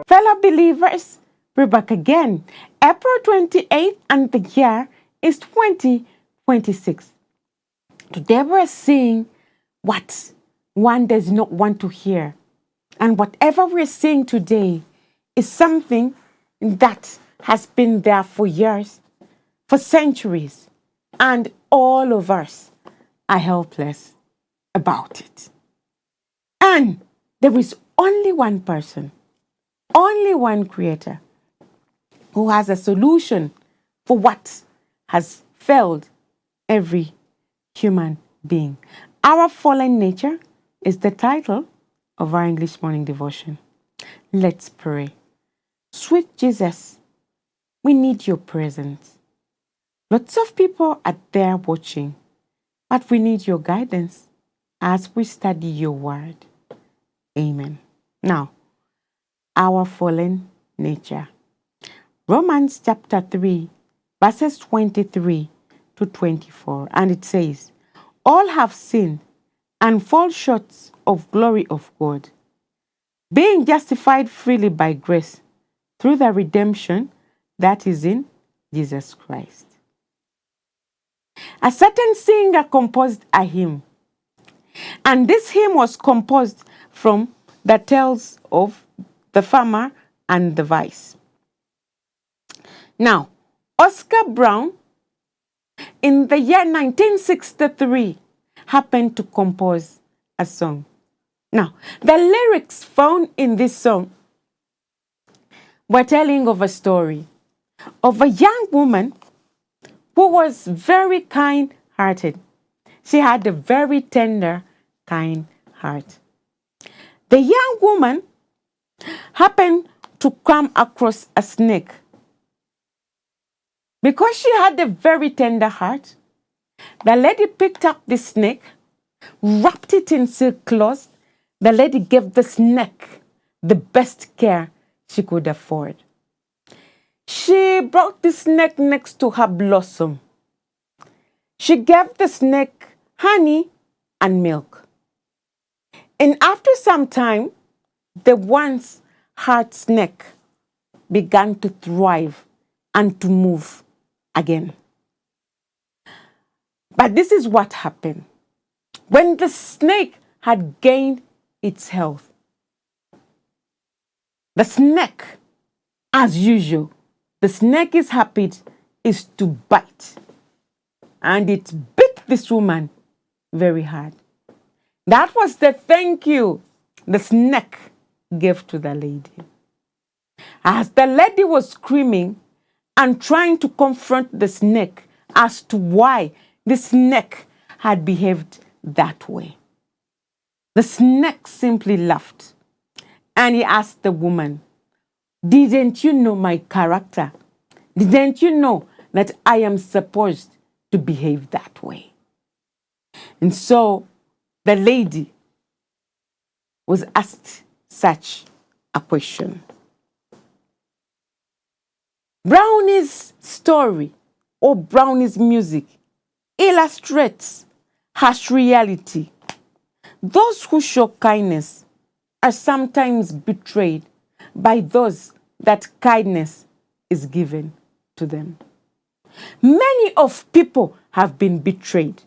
Fellow believers, we're back again. April 28th and the year is 2026. Today we're seeing what one does not want to hear. And whatever we're seeing today is something that has been there for years, for centuries, and all of us are helpless about it. And there is only one person, only one creator who has a solution for what has failed every human being. Our fallen nature is the title of our English morning devotion. Let's pray. Sweet Jesus, we need your presence. Lots of people are there watching, but we need your guidance as we study your word. Amen. Now, our fallen nature. Romans chapter 3, verses 23 to 24. And it says, all have sinned and fall short of glory of God, being justified freely by grace through the redemption that is in Jesus Christ. A certain singer composed a hymn, and this hymn was composed from the tales of the farmer and the vice. Now, Oscar Brown, in the year 1963, happened to compose a song. Now, the lyrics found in this song were telling of a story of a young woman who was very kind-hearted. She had a very tender, kind heart. The young woman happened to come across a snake. Because she had a very tender heart, the lady picked up the snake, wrapped it in silk cloth. The lady gave the snake the best care she could afford. She brought the snake next to her blossom. She gave the snake honey and milk. And after some time, the once hard snake began to thrive and to move again. But this is what happened. When the snake had gained its health, the snake, as usual, the snake's habit is to bite. And it bit this woman very hard. That was the thank you the snake gave to the lady. As the lady was screaming and trying to confront the snake as to why the snake had behaved that way, the snake simply laughed and he asked the woman, didn't you know my character? Didn't you know that I am supposed to behave that way? And so the lady was asked such a question. Brownie's story or Brownie's music illustrates harsh reality. Those who show kindness are sometimes betrayed by those that kindness is given to them. Many of people have been betrayed.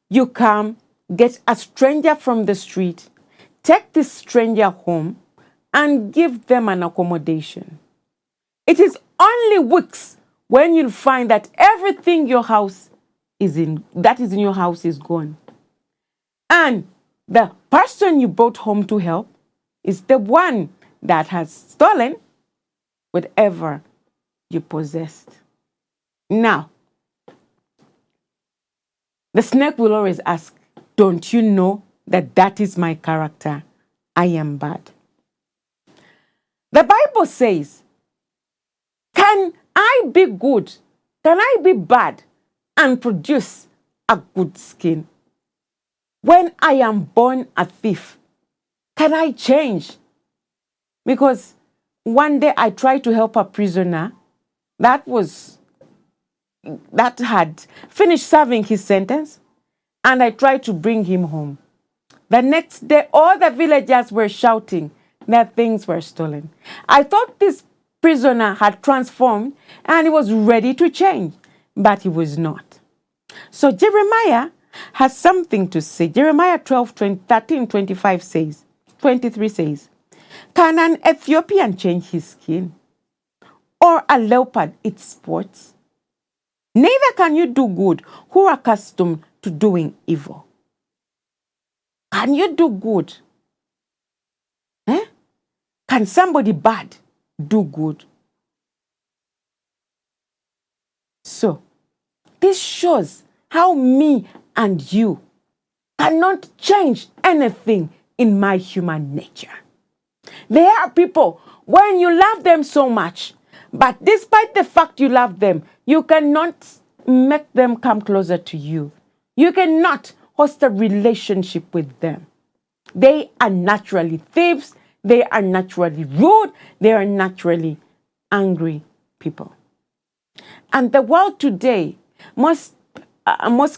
You come, get a stranger from the street, take this stranger home, and give them an accommodation. It is only weeks when you'll find that everything that is in your house is gone. And the person you brought home to help is the one that has stolen whatever you possessed. Now, the snake will always ask, don't you know that that is my character? I am bad. The Bible says, can I be good? Can I be bad and produce a good skin? When I am born a thief, can I change? Because one day I tried to help a prisoner that had finished serving his sentence, and I tried to bring him home. The next day, all the villagers were shouting that things were stolen. I thought this prisoner had transformed and he was ready to change, but he was not. So Jeremiah has something to say. Jeremiah 13:25 says, 23 says, can an Ethiopian change his skin, or a leopard its spots? Neither can you do good who are accustomed to doing evil. Can you do good? Can somebody bad do good? So, this shows how me and you cannot change anything in my human nature. There are people, when you love them so much, but despite the fact you love them, you cannot make them come closer to you. You cannot host a relationship with them. They are naturally thieves. They are naturally rude. They are naturally angry people. And the world today, most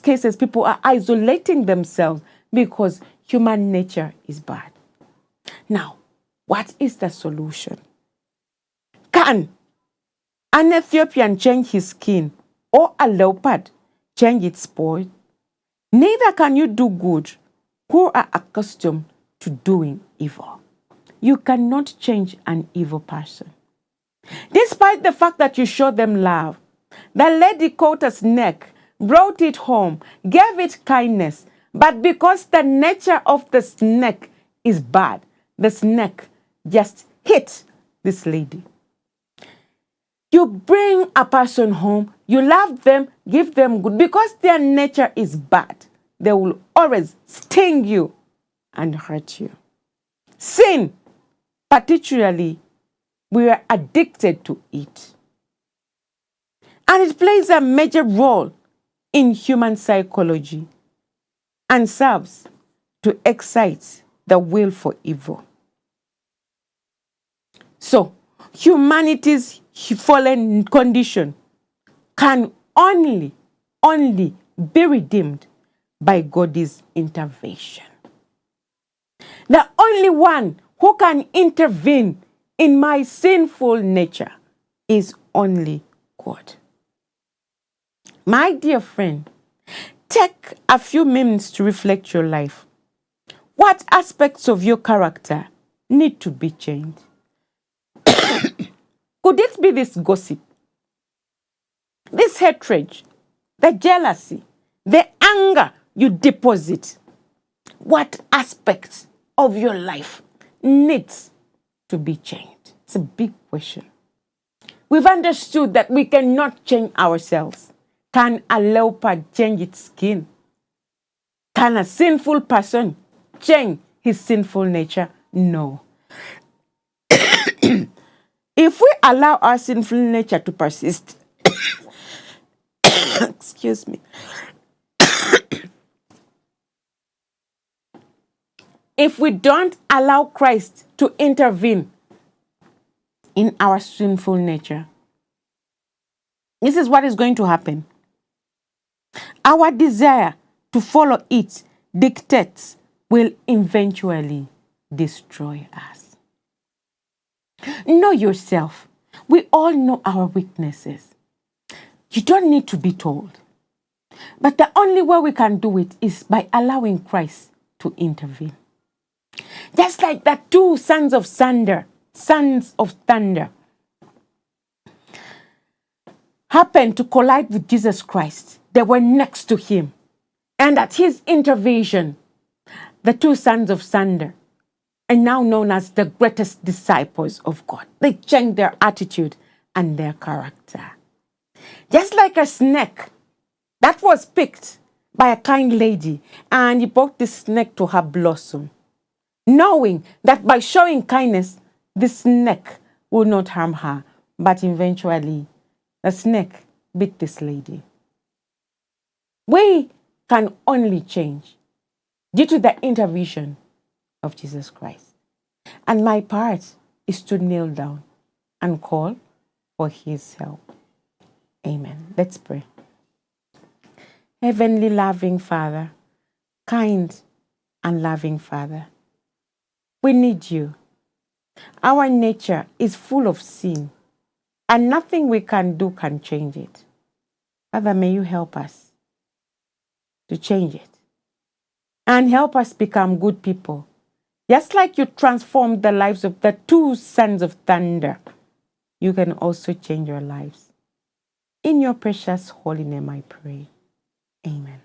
cases, people are isolating themselves because human nature is bad. Now, what is the solution? Can an Ethiopian change his skin, or a leopard change its spoil? Neither can you do good who are accustomed to doing evil. You cannot change an evil person. Despite the fact that you show them love, the lady caught a snake, brought it home, gave it kindness, but because the nature of the snake is bad, the snake just hit this lady. You bring a person home, you love them, give them good. Because their nature is bad, they will always sting you and hurt you. Sin, particularly, we are addicted to it. And it plays a major role in human psychology and serves to excite the will for evil. So, humanity's fallen condition can only be redeemed by God's intervention. The only one who can intervene in my sinful nature is only God. My dear friend, take a few minutes to reflect your life. What aspects of your character need to be changed? Could it be this gossip, this hatred, the jealousy, the anger you deposit? What aspects of your life needs to be changed? It's a big question. We've understood that we cannot change ourselves. Can a leopard change its skin? Can a sinful person change his sinful nature? No. If we allow our sinful nature to persist, excuse me, if we don't allow Christ to intervene in our sinful nature, this is what is going to happen. Our desire to follow its dictates will eventually destroy us. Know yourself. We all know our weaknesses. You don't need to be told. But the only way we can do it is by allowing Christ to intervene. Just like the two sons of thunder happened to collide with Jesus Christ. They were next to him. And at his intervention, the two sons of thunder are now known as the greatest disciples of God. They changed their attitude and their character. Just like a snake that was picked by a kind lady, and he brought the snake to her blossom, knowing that by showing kindness, the snake would not harm her. But eventually, the snake bit this lady. We can only change due to the intervention of Jesus Christ. And my part is to kneel down and call for his help. Amen. Let's pray. Heavenly loving Father, kind and loving Father, we need you. Our nature is full of sin, and nothing we can do can change it. Father, may you help us to change it and help us become good people. Just like you transformed the lives of the two sons of thunder, you can also change your lives. In your precious holy name I pray. Amen.